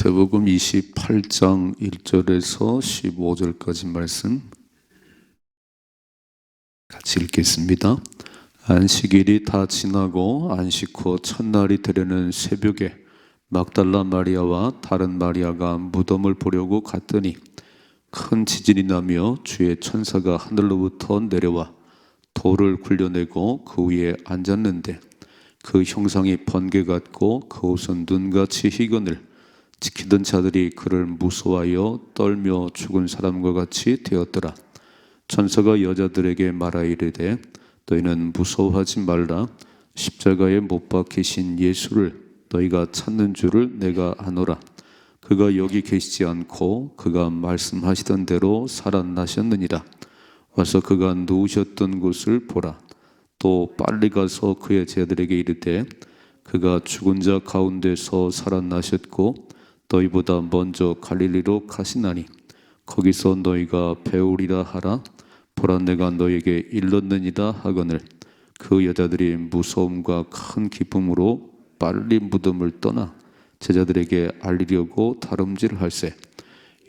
마태복음 28장 1절에서 15절까지 말씀 같이 읽겠습니다. 안식일이 다 지나고 안식 후 첫날이 되려는 새벽에 막달라 마리아와 다른 마리아가 무덤을 보려고 갔더니 큰 지진이 나며 주의 천사가 하늘로부터 내려와 돌을 굴려내고 그 위에 앉았는데 그 형상이 번개 같고 그 옷은 눈같이 희건을 지키던 자들이 그를 무서워하여 떨며 죽은 사람과 같이 되었더라. 천사가 여자들에게 말하이르되 너희는 무서워하지 말라. 십자가에 못 박히신 예수를 너희가 찾는 줄을 내가 아노라. 그가 여기 계시지 않고 그가 말씀하시던 대로 살아나셨느니라. 와서 그가 누우셨던 곳을 보라. 또 빨리 가서 그의 제자들에게 이르되 그가 죽은 자 가운데서 살아나셨고 너희보다 먼저 갈릴리로 가시나니 거기서 너희가 배우리라 하라. 보라 내가 너희에게 일렀느니라 하거늘 그 여자들이 무서움과 큰 기쁨으로 빨리 무덤을 떠나 제자들에게 알리려고 다름질할세.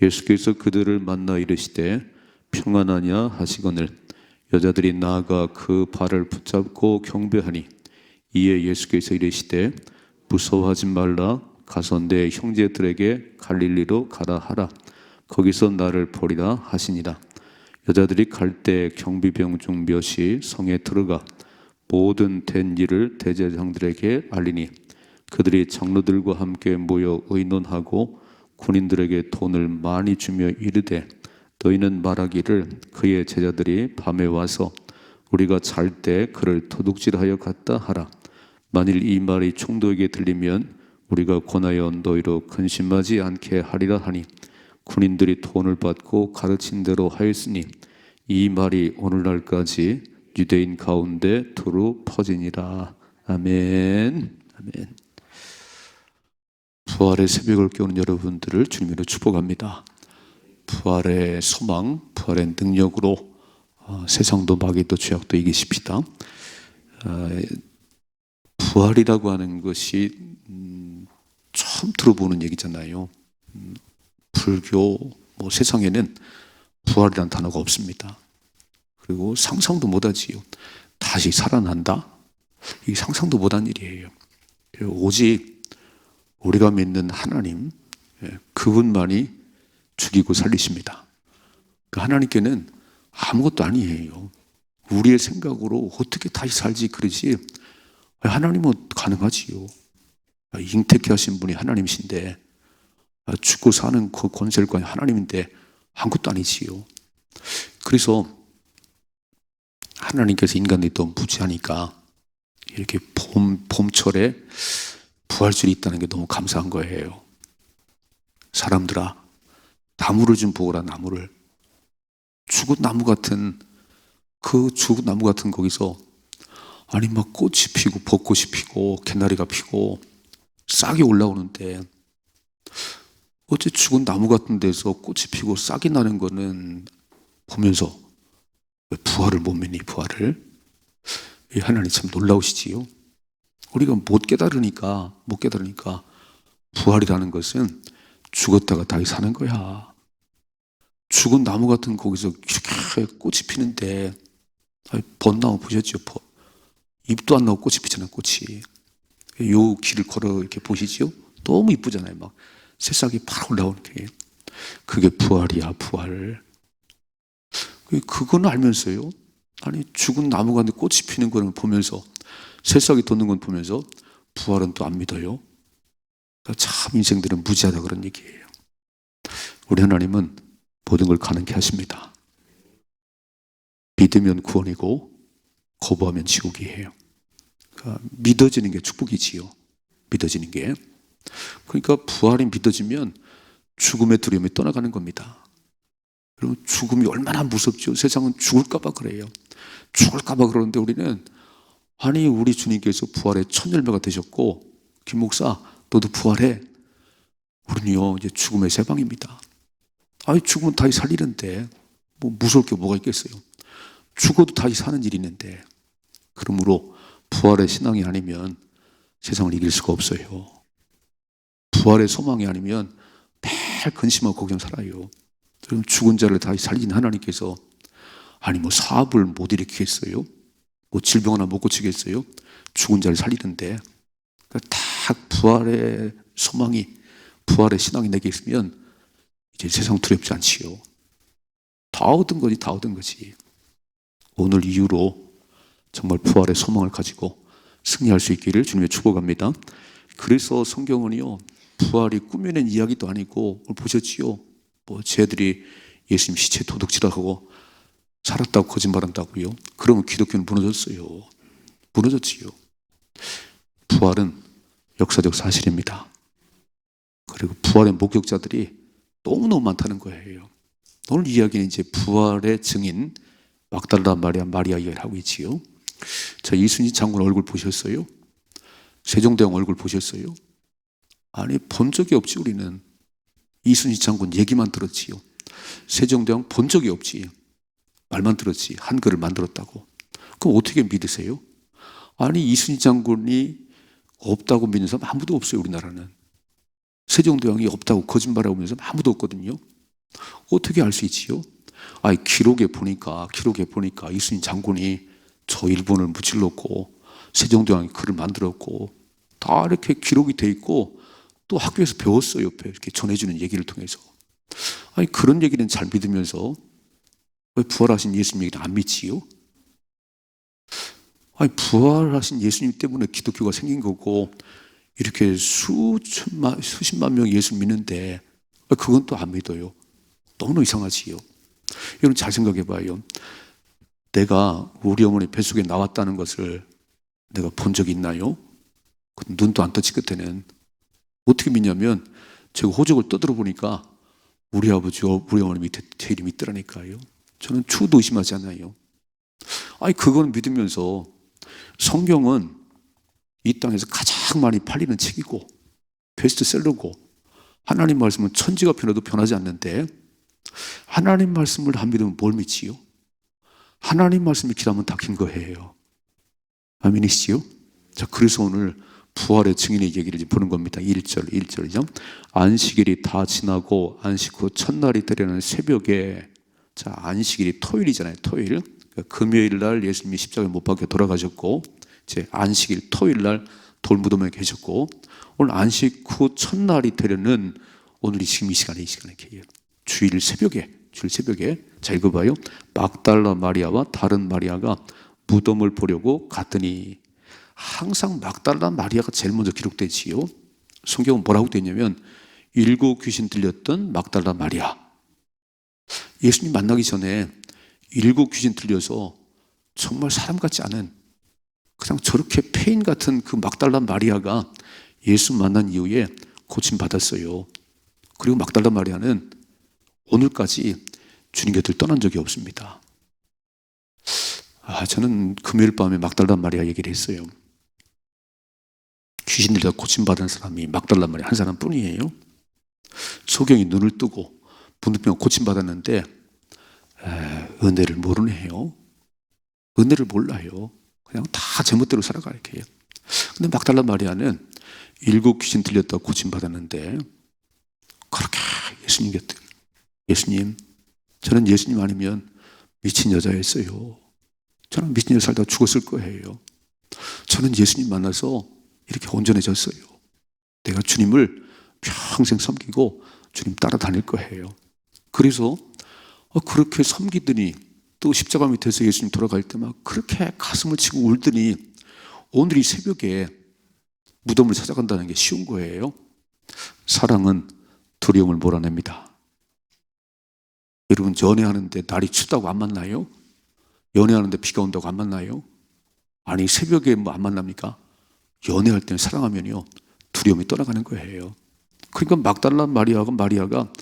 예수께서 그들을 만나 이르시되 평안하냐 하시거늘 여자들이 나아가 그 발을 붙잡고 경배하니 이에 예수께서 이르시되 무서워하지 말라. 가서 내 형제들에게 갈릴리로 가라 하라. 거기서 나를 보리라 하시니라. 여자들이 갈 때 경비병 중 몇이 성에 들어가 모든 된 일을 대제사장들에게 알리니 그들이 장로들과 함께 모여 의논하고 군인들에게 돈을 많이 주며 이르되 너희는 말하기를 그의 제자들이 밤에 와서 우리가 잘 때 그를 도둑질하여 갔다 하라. 만일 이 말이 총독에게 들리면 우리가 권하여 너희로 근심하지 않게 하리라 하니 군인들이 돈을 받고 가르친 대로 하였으니 이 말이 오늘날까지 유대인 가운데 두루 퍼지니라. 아멘. 아멘. 부활의 새벽을 깨우는 여러분들을 주님으로 축복합니다. 부활의 소망, 부활의 능력으로 세상도 마귀도 죄악도 이기십시다. 부활이라고 하는 것이 처음 들어보는 얘기잖아요. 불교 세상에는 부활이라는 단어가 없습니다. 그리고 상상도 못하지요. 다시 살아난다? 이게 상상도 못한 일이에요. 오직 우리가 믿는 하나님, 그분만이 죽이고 살리십니다. 그 하나님께는 아무것도 아니에요. 우리의 생각으로 어떻게 다시 살지 그러지 하나님은 가능하지요. 잉태케 하신 분이 하나님이신데 죽고 사는 그 권세를 가진 하나님인데 아무것도 아니지요. 그래서 하나님께서 인간들이 또 무지하니까 이렇게 봄철에 부활절이 있다는 게 너무 감사한 거예요. 사람들아 나무를 좀 보거라. 나무를 죽은 나무 같은 거기서 아니 막 꽃이 피고 벚꽃이 피고 개나리가 피고 싹이 올라오는데 어째 죽은 나무 같은 데서 꽃이 피고 싹이 나는 거는 보면서 왜 부활을 못 믿니? 부활을 하나님 참 놀라우시지요. 우리가 못 깨달으니까 부활이라는 것은 죽었다가 다시 사는 거야. 죽은 나무 같은 거기서 이렇게 꽃이 피는데 벚나무 보셨죠? 잎도 안 나고 꽃이 피잖아요. 꽃이. 요 길을 걸어 이렇게 보시죠? 너무 이쁘잖아요. 막 새싹이 팍 올라오는 게. 그게 부활이야, 부활. 그건 알면서요. 아니, 죽은 나무 같은 꽃이 피는 거는 보면서, 새싹이 돋는 건 보면서, 부활은 또 안 믿어요. 참 인생들은 무지하다 그런 얘기예요. 우리 하나님은 모든 걸 가능케 하십니다. 믿으면 구원이고, 거부하면 지옥이에요. 그러니까 믿어지는 게 축복이지요. 믿어지는 게. 그러니까 부활이 믿어지면 죽음의 두려움이 떠나가는 겁니다. 여러분 죽음이 얼마나 무섭죠. 세상은 죽을까봐 그래요. 죽을까봐 그러는데 우리는 아니 우리 주님께서 부활의 첫 열매가 되셨고 김 목사 너도 부활해. 우리는요 이제 죽음의 새 방입니다. 아니 죽으면 다시 살리는데 뭐 무서울 게 뭐가 있겠어요. 죽어도 다시 사는 일이 있는데 그러므로 부활의 신앙이 아니면 세상을 이길 수가 없어요. 부활의 소망이 아니면 매일 근심하고 걱정 살아요. 그럼 죽은 자를 다시 살린 하나님께서 아니 뭐 사업을 못 일으키겠어요? 뭐 질병 하나 못 고치겠어요? 죽은 자를 살리는데 딱 부활의 소망이 부활의 신앙이 내게 있으면 이제 세상 두렵지 않지요. 다 얻은 거지, 다 얻은 거지. 오늘 이후로 정말 부활의 소망을 가지고 승리할 수 있기를 주님의 축복합니다. 그래서 성경은요, 부활이 꾸며낸 이야기도 아니고, 오늘 보셨지요? 뭐 쟤들이 예수님 시체 도둑질하고 살았다고 거짓말한다고요? 그러면 기독교는 무너졌어요. 무너졌지요. 부활은 역사적 사실입니다. 그리고 부활의 목격자들이 너무너무 많다는 거예요. 오늘 이야기는 이제 부활의 증인 막달라 마리아, 마리아 이야기를 하고 있지요. 자, 이순신 장군 얼굴 보셨어요? 세종대왕 얼굴 보셨어요? 아니, 본 적이 없지. 우리는 이순신 장군 얘기만 들었지요. 세종대왕 본 적이 없지. 말만 들었지. 한글을 만들었다고. 그럼 어떻게 믿으세요? 아니, 이순신 장군이 없다고 믿는 사람 아무도 없어요. 우리나라는. 세종대왕이 없다고 거짓말하고 있는 사람 아무도 없거든요. 어떻게 알 수 있지요? 아니, 기록에 보니까 이순신 장군이 저 일본을 무찔렀고 세종대왕이 글을 만들었고 다 이렇게 기록이 돼 있고 또 학교에서 배웠어요. 옆에 이렇게 전해주는 얘기를 통해서. 아니, 그런 얘기는 잘 믿으면서 왜 부활하신 예수님 얘기를 안 믿지요? 아니, 부활하신 예수님 때문에 기독교가 생긴 거고 이렇게 수십만 명 예수 믿는데 그건 또 안 믿어요. 너무 이상하지요. 여러분 잘 생각해 봐요. 내가 우리 어머니 뱃속에 나왔다는 것을 내가 본 적이 있나요? 눈도 안 떠지 끝에는 어떻게 믿냐면 제가 호적을 떠들어 보니까 우리 아버지, 우리 어머니 밑에 제 이름이 있더라니까요. 저는 추도 의심하지 않아요. 아니, 그건 믿으면서 성경은 이 땅에서 가장 많이 팔리는 책이고 베스트셀러고 하나님 말씀은 천지가 변해도 변하지 않는데 하나님 말씀을 안 믿으면 뭘 믿지요? 하나님 말씀을 기도하면 닦인 거예요. 아멘이시죠? 자, 그래서 오늘 부활의 증인의 얘기를 보는 겁니다. 1절이죠. 안식일이 다 지나고 안식 후 첫날이 되려는 새벽에, 자, 안식일이 토요일이잖아요. 토요일. 그러니까 금요일 날 예수님이 십자가에 못 박혀 돌아가셨고 이제 안식일 토요일 날 돌무덤에 계셨고 오늘 안식 후 첫날이 되려는 오늘이 지금 이 시간에 주일 새벽에 자, 읽어봐요. 막달라 마리아와 다른 마리아가 무덤을 보려고 갔더니, 항상 막달라 마리아가 제일 먼저 기록되지요. 성경은 뭐라고 되어 있냐면 7 귀신 들렸던 막달라 마리아. 예수님 만나기 전에 7 귀신 들려서 정말 사람 같지 않은 그냥 저렇게 폐인 같은 그 막달라 마리아가 예수 만난 이후에 고침받았어요. 그리고 막달라 마리아는 오늘까지 주님 곁을 떠난 적이 없습니다. 저는 금요일 밤에 막달라 마리아 얘기를 했어요. 귀신 들려 고침받은 사람이 막달라 마리아 한 사람 뿐이에요. 소경이 눈을 뜨고 분두병 고침받았는데 은혜를 모르네요. 은혜를 몰라요. 그냥 다 제멋대로 살아가 이렇게 해요. 근데 막달라 마리아는 7 귀신 들렸다고 고침받았는데 그렇게 예수님 곁에, 예수님, 저는 예수님 아니면 미친 여자였어요. 저는 미친 여자 살다 죽었을 거예요. 저는 예수님 만나서 이렇게 온전해졌어요. 내가 주님을 평생 섬기고 주님 따라다닐 거예요. 그래서 그렇게 섬기더니 또 십자가 밑에서 예수님 돌아갈 때 막 그렇게 가슴을 치고 울더니 오늘 이 새벽에 무덤을 찾아간다는 게 쉬운 거예요. 사랑은 두려움을 몰아냅니다. 여러분, 연애하는데 날이 춥다고 안 만나요? 연애하는데 비가 온다고 안 만나요? 아니, 새벽에 뭐 안 만납니까? 연애할 때는 사랑하면요 두려움이 떠나가는 거예요. 그러니까 막달라 마리아가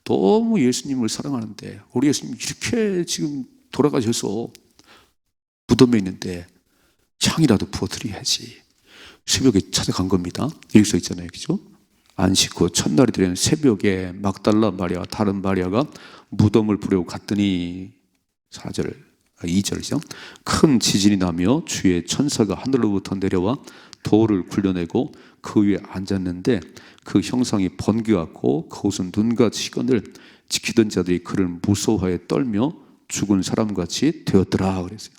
너무 예수님을 사랑하는데 우리 예수님 이렇게 지금 돌아가셔서 무덤에 있는데 향이라도 부어드려야지 새벽에 찾아간 겁니다. 여기 써 있잖아요, 그죠? 안식 후 첫날이 되는 새벽에 막달라 마리아와 다른 마리아가 무덤을 보려고 갔더니 2절이죠. 큰 지진이 나며 주의 천사가 하늘로부터 내려와 돌을 굴려내고 그 위에 앉았는데 그 형상이 번개같고 그곳은 눈과 시건을 지키던 자들이 그를 무서워하여 떨며 죽은 사람같이 되었더라 그랬어요.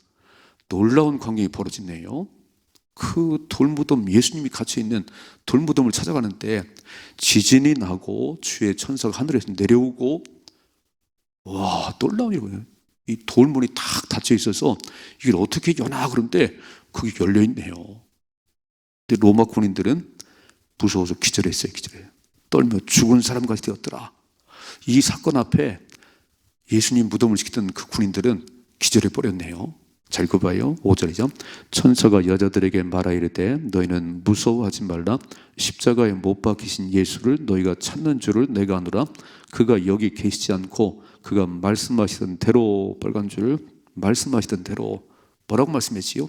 놀라운 광경이 벌어지네요. 그 돌무덤, 예수님이 갇혀있는 돌무덤을 찾아가는데 지진이 나고 주의 천사가 하늘에서 내려오고, 와, 놀라운 일이에요. 이 돌문이 탁 닫혀 있어서 이걸 어떻게 여나 그런데 그게 열려 있네요. 근데 로마 군인들은 무서워서 기절했어요. 기절해요. 떨며 죽은 사람같이 되었더라. 이 사건 앞에 예수님 무덤을 지키던 그 군인들은 기절해 버렸네요. 잘 읽어봐요. 5절이죠. 천사가 여자들에게 말하 이르되 너희는 무서워하지 말라. 십자가에 못 박히신 예수를 너희가 찾는 줄을 내가 아노라. 그가 여기 계시지 않고 그가 말씀하시던 대로, 빨간 줄, 말씀하시던 대로 뭐라고 말씀했지요?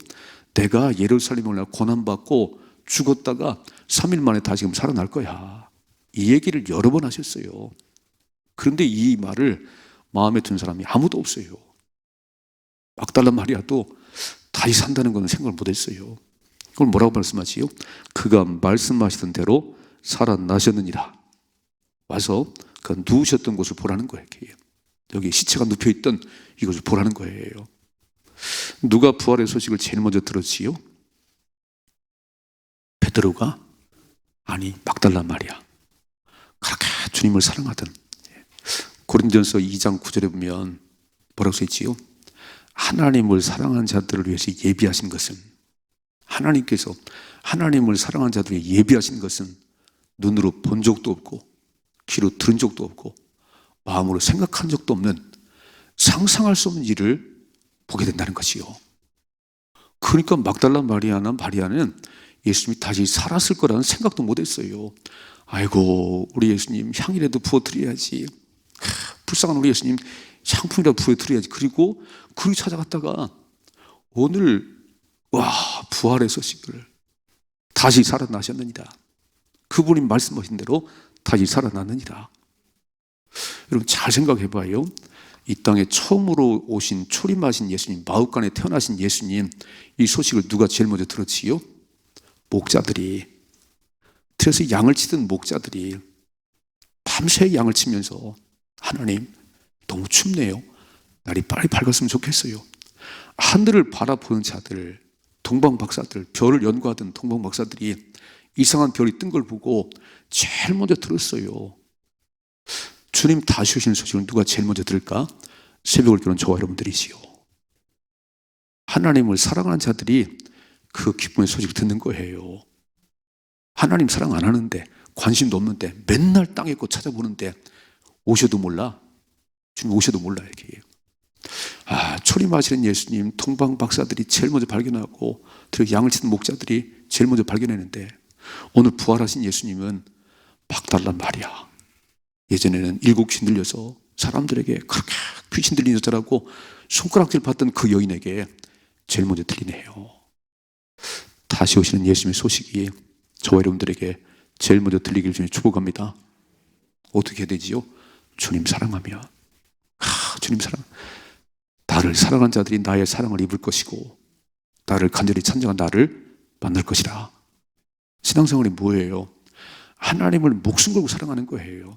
내가 예루살렘을 고난받고 죽었다가 3일 만에 다시금 살아날 거야. 이 얘기를 여러 번 하셨어요. 그런데 이 말을 마음에 든 사람이 아무도 없어요. 막달라 마리아도 다시 산다는 것은 생각을 못했어요. 그걸 뭐라고 말씀하지요? 그가 말씀하시던 대로 살아나셨느니라. 와서 그 누우셨던 곳을 보라는 거예요. 여기 시체가 눕혀있던 이것을 보라는 거예요. 누가 부활의 소식을 제일 먼저 들었지요? 베드로가? 아니, 막달라 마리아. 그렇게 주님을 사랑하던. 고린도전서 2장 9절에 보면 뭐라고 써있지요? 하나님을 사랑하는 자들을 위해서 예비하신 것은, 하나님께서 하나님을 사랑하는 자들을 예비하신 것은 눈으로 본 적도 없고 귀로 들은 적도 없고 마음으로 생각한 적도 없는 상상할 수 없는 일을 보게 된다는 것이요. 그러니까 막달라 마리아는 예수님이 다시 살았을 거라는 생각도 못했어요. 아이고, 우리 예수님 향이라도 부어드려야지. 불쌍한 우리 예수님 향품이라도 부어드려야지. 그리고 그를 찾아갔다가 오늘 부활의 소식을 다시 살아나셨느니라. 그분이 말씀하신 대로 다시 살아났느니라. 여러분 잘 생각해 봐요. 이 땅에 처음으로 오신 초림하신 예수님, 마ಹು간에 태어나신 예수님, 이 소식을 누가 제일 먼저 들었지요? 목자들이. 그래서 양을 치던 목자들이 밤새 양을 치면서 하나님 너무 춥네요. 날이 빨리 밝았으면 좋겠어요. 하늘을 바라보는 자들, 동방박사들, 별을 연구하던 동방박사들이 이상한 별이 뜬 걸 보고 제일 먼저 들었어요. 주님 다시 오시는 소식을 누가 제일 먼저 들을까? 새벽을 기도하는 저와 여러분들이지요. 하나님을 사랑하는 자들이 그 기쁨의 소식을 듣는 거예요. 하나님 사랑 안 하는데, 관심도 없는데, 맨날 땅에 꽃 찾아보는데 오셔도 몰라. 주님 오셔도 몰라. 이렇게. 초림하시는 예수님 동방 박사들이 제일 먼저 발견하고, 양을 치는 목자들이 제일 먼저 발견했는데, 오늘 부활하신 예수님은 막달라 마리아, 예전에는 7 귀신 들려서 사람들에게 그렇게 귀신 들린 여자라고 손가락질 받던 그 여인에게 제일 먼저 들리네요. 다시 오시는 예수님의 소식이 저와 여러분들에게 제일 먼저 들리길 주님 축복합니다. 어떻게 해야 되지요? 주님 사랑하며, 주님 사랑, 나를 사랑한 자들이 나의 사랑을 입을 것이고 나를 간절히 찬정한 나를 만날 것이라. 신앙생활이 뭐예요? 하나님을 목숨 걸고 사랑하는 거예요.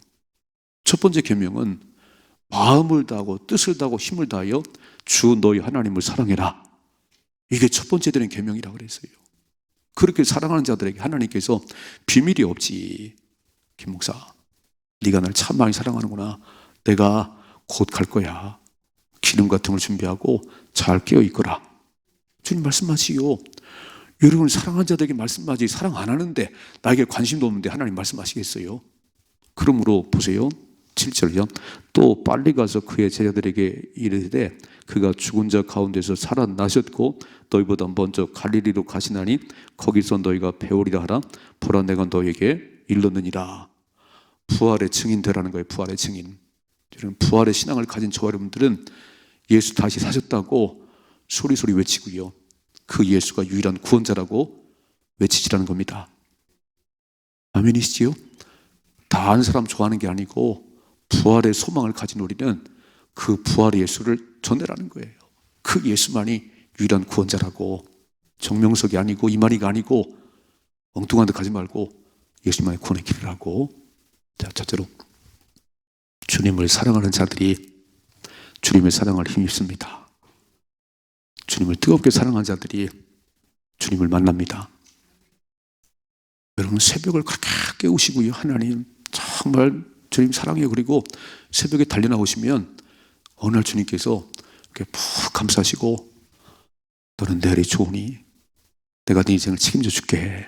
첫 번째 계명은 마음을 다하고 뜻을 다하고 힘을 다하여 주 너희 하나님을 사랑해라. 이게 첫 번째 되는 계명이라고 그랬어요. 그렇게 사랑하는 자들에게 하나님께서 비밀이 없지. 김 목사, 네가 날 참 많이 사랑하는구나. 내가 곧 갈 거야. 기름 같은 걸 준비하고 잘 깨어 있거라. 주님 말씀하시요. 여러분 사랑하는 자들에게 말씀하지, 사랑 안 하는데, 나에게 관심도 없는데 하나님 말씀하시겠어요? 그러므로 보세요. 7절이요. 또 빨리 가서 그의 제자들에게 이르되 그가 죽은 자 가운데서 살아나셨고 너희보다 먼저 갈릴리로 가시나니 거기서 너희가 배우리라 하라. 보라 내가 너희에게 일렀느니라. 부활의 증인 되라는 거예요. 부활의 증인. 여러분 부활의 신앙을 가진 저와 여러분들은 예수 다시 사셨다고 소리소리 외치고요, 그 예수가 유일한 구원자라고 외치시라는 겁니다. 아멘이시지요? 다 아는 사람 좋아하는 게 아니고 부활의 소망을 가진 우리는 그 부활의 예수를 전해라는 거예요. 그 예수만이 유일한 구원자라고. 정명석이 아니고 이만희가 아니고 엉뚱한 데 가지 말고 예수님만의 구원의 길을 하고, 자, 첫째로 주님을 사랑하는 자들이 주님의 사랑을 힘입습니다. 주님을 뜨겁게 사랑하는 자들이 주님을 만납니다. 여러분, 새벽을 그렇게 깨우시고요, 하나님 정말 주님 사랑해요. 그리고 새벽에 달려나오시면 어느 날 주님께서 이렇게 푹 감싸시고, 너는 내 아래 좋으니 내가 네 인생을 책임져 줄게.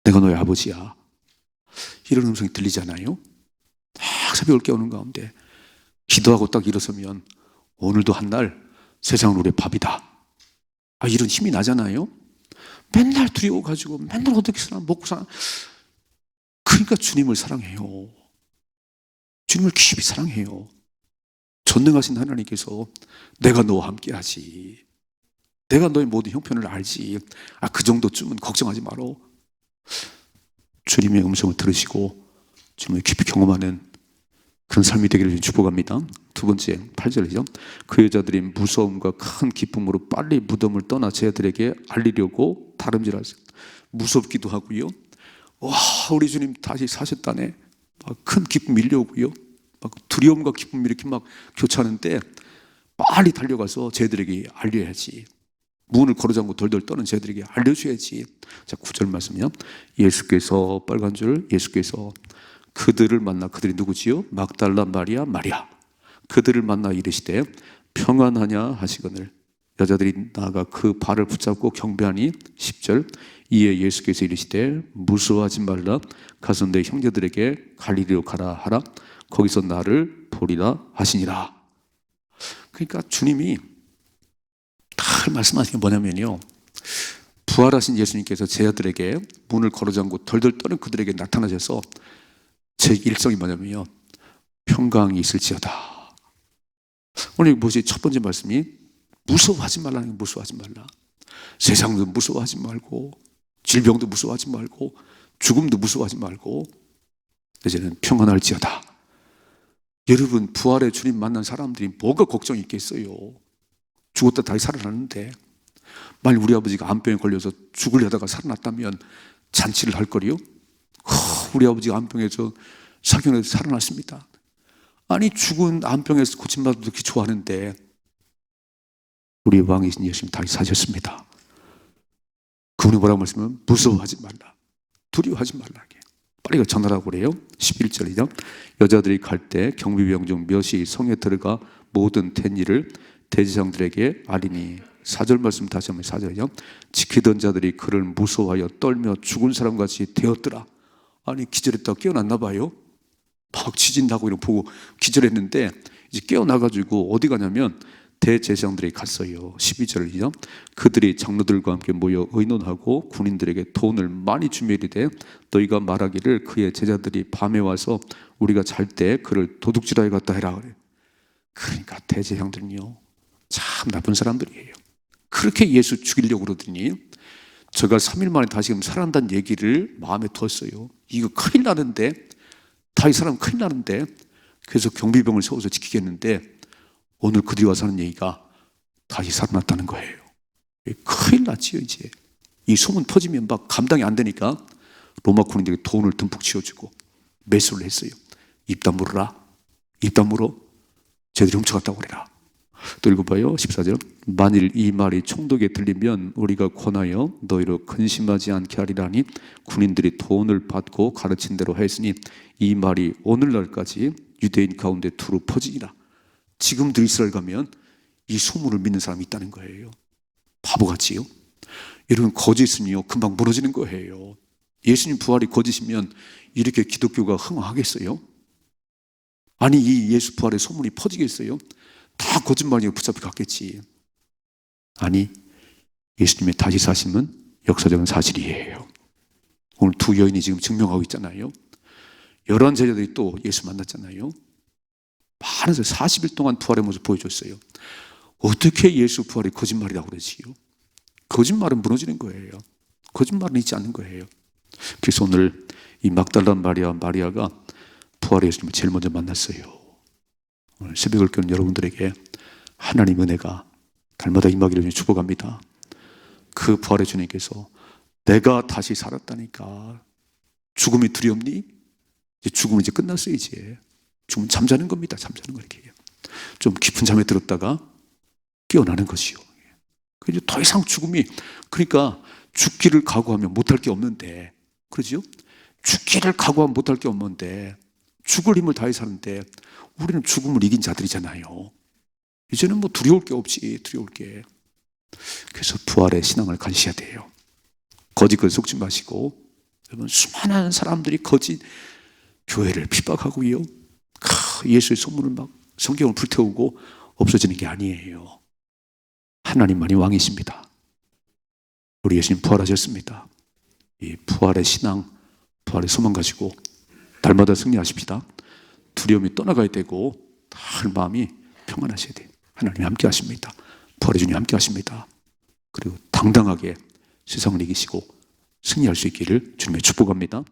내가 너의 아버지야. 이런 음성이 들리잖아요. 딱 새벽을 깨우는 가운데 기도하고 딱 일어서면 오늘도 한 날 세상은 우리의 밥이다. 이런 힘이 나잖아요. 맨날 두려워가지고 맨날 어떻게 사나 먹고 사나. 그러니까 주님을 사랑해요. 주님을 깊이 사랑해요. 전능하신 하나님께서 내가 너와 함께 하지. 내가 너의 모든 형편을 알지. 그 정도쯤은 걱정하지 마라. 주님의 음성을 들으시고 주님을 깊이 경험하는 그런 삶이 되기를 축복합니다. 두 번째, 8절이죠. 그 여자들이 무서움과 큰 기쁨으로 빨리 무덤을 떠나 제자들에게 알리려고 다름질하세요. 무섭기도 하고요. 와, 우리 주님 다시 사셨다네. 큰 기쁨 밀려오고요. 두려움과 기쁨이 이렇게 막 교차하는데 빨리 달려가서 제자들에게 알려야지. 문을 걸어잠고 덜덜 떠는 제자들에게 알려줘야지. 자, 9절 말씀이요. 예수께서, 빨간 줄, 예수께서 그들을 만나, 그들이 누구지요? 막달라 마리아, 마리아. 그들을 만나 이르시되 평안하냐 하시거늘 여자들이 나아가 그 발을 붙잡고 경배하니. 10절. 이에 예수께서 이르시되 무서워하지 말라. 가서 내 형제들에게 갈릴리로 가라 하라. 거기서 나를 보리라 하시니라. 그러니까 주님이 다 말씀하시는 게 뭐냐면요, 부활하신 예수님께서 제자들에게 문을 걸어잠고 덜덜 떠는 그들에게 나타나셔서 제 일성이 뭐냐면요, 평강이 있을지어다. 오늘 뭐지? 첫 번째 말씀이 무서워하지 말라는 게, 무서워하지 말라. 세상도 무서워하지 말고, 질병도 무서워하지 말고, 죽음도 무서워하지 말고, 이제는 평안할지어다. 여러분, 부활의 주님 만난 사람들이 뭐가 걱정이 있겠어요? 죽었다 다시 살아났는데, 만약 우리 아버지가 암병에 걸려서 죽으려다가 살아났다면 잔치를 할 거리요? 우리 아버지가 암병에서 사경에서 살아났습니다. 아니, 죽은 암병에서 고침받아도 그렇게 좋아하는데 우리 왕이신 예수님 다시 사셨습니다. 그분이 뭐라고 말씀하면 무서워하지 말라, 두려워하지 말라. 빨리 전하라고 그래요. 11절이죠. 여자들이 갈 때 경비병 중 몇이 성에 들어가 모든 된 일을 대제사장들에게 알리니. 4절 말씀 다시 한번. 4절이죠. 지키던 자들이 그를 무서워하여 떨며 죽은 사람같이 되었더라. 아니, 기절했다가 깨어났나 봐요. 막 지진다고 이렇게 보고 기절했는데 이제 깨어나가지고 어디 가냐면 대제사장들이 갔어요. 12절이죠. 그들이 장로들과 함께 모여 의논하고 군인들에게 돈을 많이 주며 이르되 너희가 말하기를 그의 제자들이 밤에 와서 우리가 잘 때 그를 도둑질하여 갔다 해라 그래. 그러니까 대제사장들은요, 참 나쁜 사람들이에요. 그렇게 예수 죽이려고 그러더니 저가 3일 만에 다시금 살아난다는 얘기를 마음에 뒀어요. 이거 큰일 나는데, 다시 살아나면 큰일 나는데, 그래서 경비병을 세워서 지키겠는데 오늘 그들이 와서 하는 얘기가 다시 살아났다는 거예요. 큰일 났지요. 이제 이 소문 퍼지면 막 감당이 안 되니까 로마 군인들에게 돈을 듬뿍 쥐어주고 매수를 했어요. 입 다물어라. 입 다물어. 쟤들이 훔쳐갔다고 그래라. 또 읽어봐요. 14절. 만일 이 말이 총독에 들리면 우리가 권하여 너희로 근심하지 않게 하리라니 군인들이 돈을 받고 가르친 대로 했으니 이 말이 오늘날까지 유대인 가운데 두루 퍼지니라. 지금도 이스라엘 가면 이 소문을 믿는 사람이 있다는 거예요. 바보같이요. 여러분, 거짓은요 금방 무너지는 거예요. 예수님 부활이 거짓이면 이렇게 기독교가 흥황하겠어요? 아니, 이 예수 부활의 소문이 퍼지겠어요? 다 거짓말이고 붙잡혀 갔겠지. 아니, 예수님의 다시 사심은 역사적인 사실이에요. 오늘 두 여인이 지금 증명하고 있잖아요. 11 제자들이 또 예수 만났잖아요. 많은 40일 동안 부활의 모습 보여줬어요. 어떻게 예수 부활이 거짓말이라고 그러지요? 거짓말은 무너지는 거예요. 거짓말은 있지 않는 거예요. 그래서 오늘 이 막달라 마리아가 부활의 예수님을 제일 먼저 만났어요. 오늘 새벽을 깨우는 여러분들에게 하나님 은혜가 날마다 임하기를 축복합니다. 그 부활의 주님께서 내가 다시 살았다니까. 죽음이 두렵니? 이제 죽음은 이제 끝났어요. 이제 죽음은 잠자는 겁니다. 잠자는 거 이렇게. 좀 깊은 잠에 들었다가 깨어나는 것이요. 이제 더 이상 죽음이, 그러니까 죽기를 각오하면 못할 게 없는데, 그러죠? 죽기를 각오하면 못할 게 없는데, 죽을 힘을 다해 사는데, 우리는 죽음을 이긴 자들이잖아요. 이제는 뭐 두려울 게 없지, 두려울 게. 그래서 부활의 신앙을 가지셔야 돼요. 거짓 글 속지 마시고, 여러분, 수많은 사람들이 거짓 교회를 핍박하고요. 예수의 소문을 막 성경을 불태우고 없어지는 게 아니에요. 하나님만이 왕이십니다. 우리 예수님 부활하셨습니다. 이 부활의 신앙, 부활의 소망 가지고 날마다 승리하십시다. 두려움이 떠나가야 되고 늘 마음이 평안하셔야 돼요. 하나님이 함께 하십니다. 부활의 주님 함께 하십니다. 그리고 당당하게 세상을 이기시고 승리할 수 있기를 주님의 축복합니다.